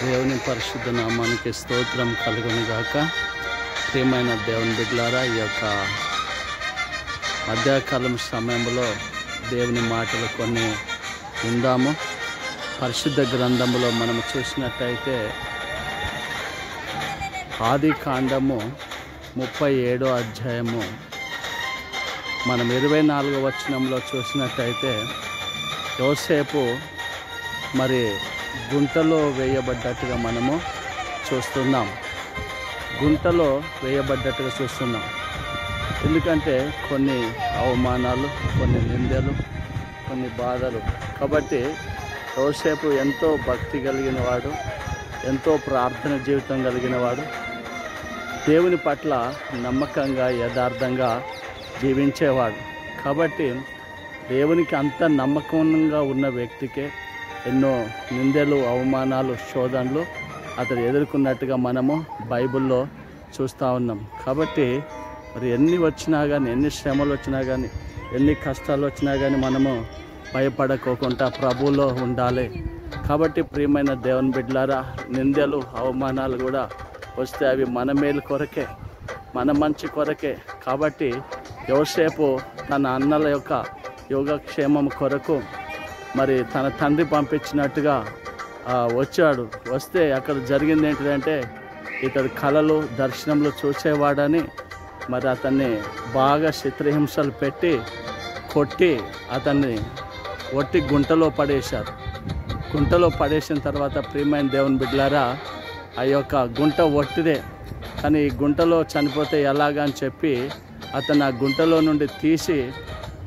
దేవుని పరిశుద్ధ నామానికి స్తోత్రం కలుగును గాక. ప్రియమైన దేవుని బిడ్డలారా, ఈ యొక్క మధ్యాకాలం సమయంలో దేవుని మాటలు కొన్ని విందాము. పరిశుద్ధ గ్రంథములో మనము చూసినట్టయితే ఆది కాండము 37వ అధ్యాయము మనం 24వ వచనంలో చూసినట్టయితే యోసేపు మరి గుంటలో వేయబడ్డట్టుగా మనము చూస్తున్నాం. గుంటలో వేయబడ్డట్టుగా చూస్తున్నాం. ఎందుకంటే కొన్ని అవమానాలు, కొన్ని నిందలు, కొన్ని బాధలు. కాబట్టి యోసేపు ఎంతో భక్తి కలిగిన వాడు, ఎంతో ప్రార్థన జీవితం కలిగిన వాడు, దేవుని పట్ల నమ్మకంగా యథార్థంగా జీవించేవాడు. కాబట్టి దేవునికి అంత నమ్మకంగా ఉన్న వ్యక్తికే ఎన్నో నిందలు, అవమానాలు, శోధనలు అతడు ఎదుర్కొన్నట్టుగా మనము బైబిల్లో చూస్తూ ఉన్నాం. కాబట్టి మరి ఎన్ని వచ్చినా కానీ, ఎన్ని శ్రమలు వచ్చినా కానీ, ఎన్ని కష్టాలు వచ్చినా కానీ మనము భయపడకోకుండా ప్రభువులో ఉండాలి. కాబట్టి ప్రియమైన దేవుని బిడ్డలారా, నిందలు, అవమానాలు కూడా వస్తే అవి మన మేలు కొరకే, మన మంచి కొరకే. కాబట్టి యోసేపు తన అన్నల యొక్క యోగక్షేమం కొరకు మరి తన తండ్రి పంపించినట్టుగా వచ్చాడు. వస్తే అక్కడ జరిగింది ఏంటిదంటే, ఇతడు కళలు, దర్శనంలో చూసేవాడని మరి అతన్ని బాగా చిత్రహింసలు పెట్టి కొట్టి అతన్ని ఒట్టి గుంటలో పడేశారు. గుంటలో పడేసిన తర్వాత ప్రియమైన దేవుని బిడ్డలారా, ఆ యొక్క గుంట ఒట్టిదే, కానీ ఈ గుంటలో చనిపోతే ఎలాగని చెప్పి అతను ఆ గుంటలో నుండి తీసి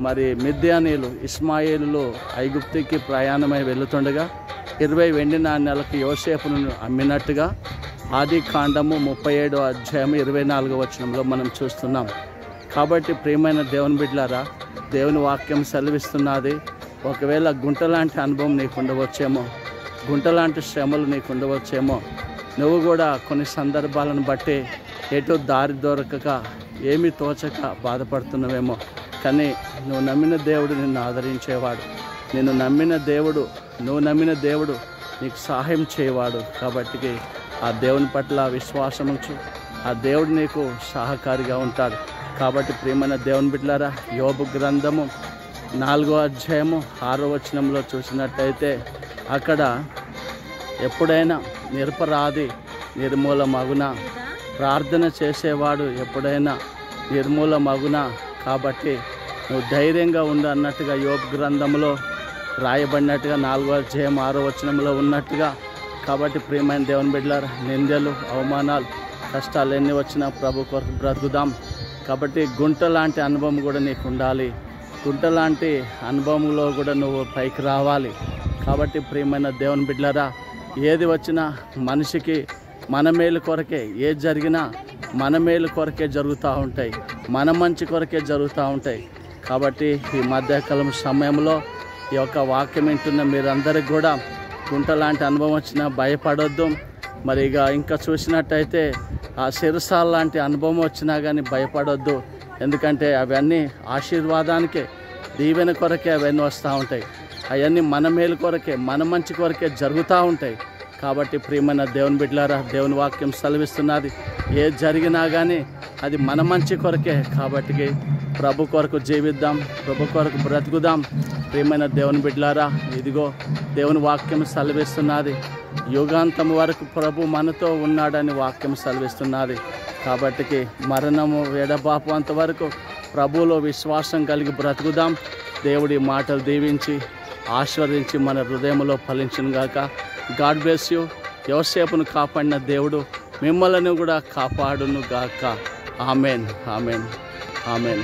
మరి మిద్యానీయులు, ఇష్మాయేలులు ఐగుప్తుకి ప్రయాణమై వెళుతుండగా 20 వెండి నాణ్యాలకు యోసేపును అమ్మినట్టుగా ఆది కాండము 37వ అధ్యాయం 24వ వచనంలో మనం చూస్తున్నాం. కాబట్టి ప్రియమైన దేవుని బిడ్డలారా, దేవుని వాక్యం సెలవిస్తున్నది, ఒకవేళ గుంట లాంటి అనుభవం నీకు ఉండవచ్చేమో, గుంట లాంటి శ్రమలు నీకు ఉండవచ్చేమో, నువ్వు కూడా కొన్ని సందర్భాలను బట్టి ఎటు దారి దొరకక, ఏమీ తోచక బాధపడుతున్నావేమో. కానీ నువ్వు నమ్మిన దేవుడు నిన్ను ఆదరించేవాడు. నువ్వు నమ్మిన దేవుడు నీకు సహాయం చేయవాడు. కాబట్టి ఆ దేవుని పట్ల విశ్వాసం ఉంచు, ఆ దేవుడు నీకు సహకారిగా ఉంటాడు. కాబట్టి ప్రియమైన దేవుని బిడ్డలారా, యోబు గ్రంథము 4వ అధ్యాయము 6వ వచనంలో చూసినట్టయితే అక్కడ ఎప్పుడైనా నిరపరాధి నిర్మూలమగునా, ప్రార్థన చేసేవాడు ఎప్పుడైనా నిర్మూలమగునా. కాబట్టి నువ్వు ధైర్యంగా ఉండు అన్నట్టుగా యోబు గ్రంథంలో రాయబడినట్టుగా 4వ అధ్యాయం 6వ వచనంలో ఉన్నట్టుగా. కాబట్టి ప్రియమైన దేవుని బిడ్డలారా, నిందలు, అవమానాలు, కష్టాలు ఎన్ని వచ్చినా ప్రభు కొరకు బ్రతుకుదాం. కాబట్టి గుంట లాంటి అనుభవం కూడా నీకు ఉండాలి. గుంట లాంటి అనుభవంలో కూడా నువ్వు పైకి రావాలి. కాబట్టి ప్రియమైన దేవుని బిడ్డలారా, ఏది వచ్చినా మనిషికి మన మేలు కొరకే, ఏది జరిగినా మన మేలు కొరకే జరుగుతూ ఉంటాయి, మన మంచి కొరకే జరుగుతూ ఉంటాయి. కాబట్టి ఈ మధ్యకాలం సమయంలో ఈ యొక్క వాక్యం వింటున్న మీరందరికీ కూడా గుంట లాంటి అనుభవం వచ్చినా భయపడొద్దు. మరి ఇంకా చూసినట్టయితే ఆ శిరసాల లాంటి అనుభవం వచ్చినా కానీ భయపడొద్దు. ఎందుకంటే అవన్నీ ఆశీర్వాదానికే, దీవెన కొరకే అవన్నీ వస్తూ ఉంటాయి. అవన్నీ మన మేలు కొరకే, మన మంచి కొరకే జరుగుతూ ఉంటాయి. కాబట్టి ప్రియమైన దేవుని బిడ్డలారా, దేవుని వాక్యం సెలవిస్తున్నది, ఏది జరిగినా కానీ అది మన మంచి కొరకే. కాబట్టి ప్రభు కొరకు జీవిద్దాం, ప్రభు కొరకు బ్రతుకుదాం. ప్రియమైన దేవుని బిడ్డలారా, ఇదిగో దేవుని వాక్యం సెలవిస్తున్నది, యుగాంతం వరకు ప్రభు మనతో ఉన్నాడని వాక్యం సెలవిస్తున్నది. కాబట్టి మరణము ఎడబాపు అంతవరకు ప్రభువులో విశ్వాసం కలిగి బ్రతుకుదాం. దేవుడి మాటలు దీవించి ఆశీర్వదించి మన హృదయంలో ఫలించును గాక. God bless you. యోసేపును కాపాడిన దేవుడు మిమ్మల్ని కూడా కాపాడును గాక. Amen, amen, amen.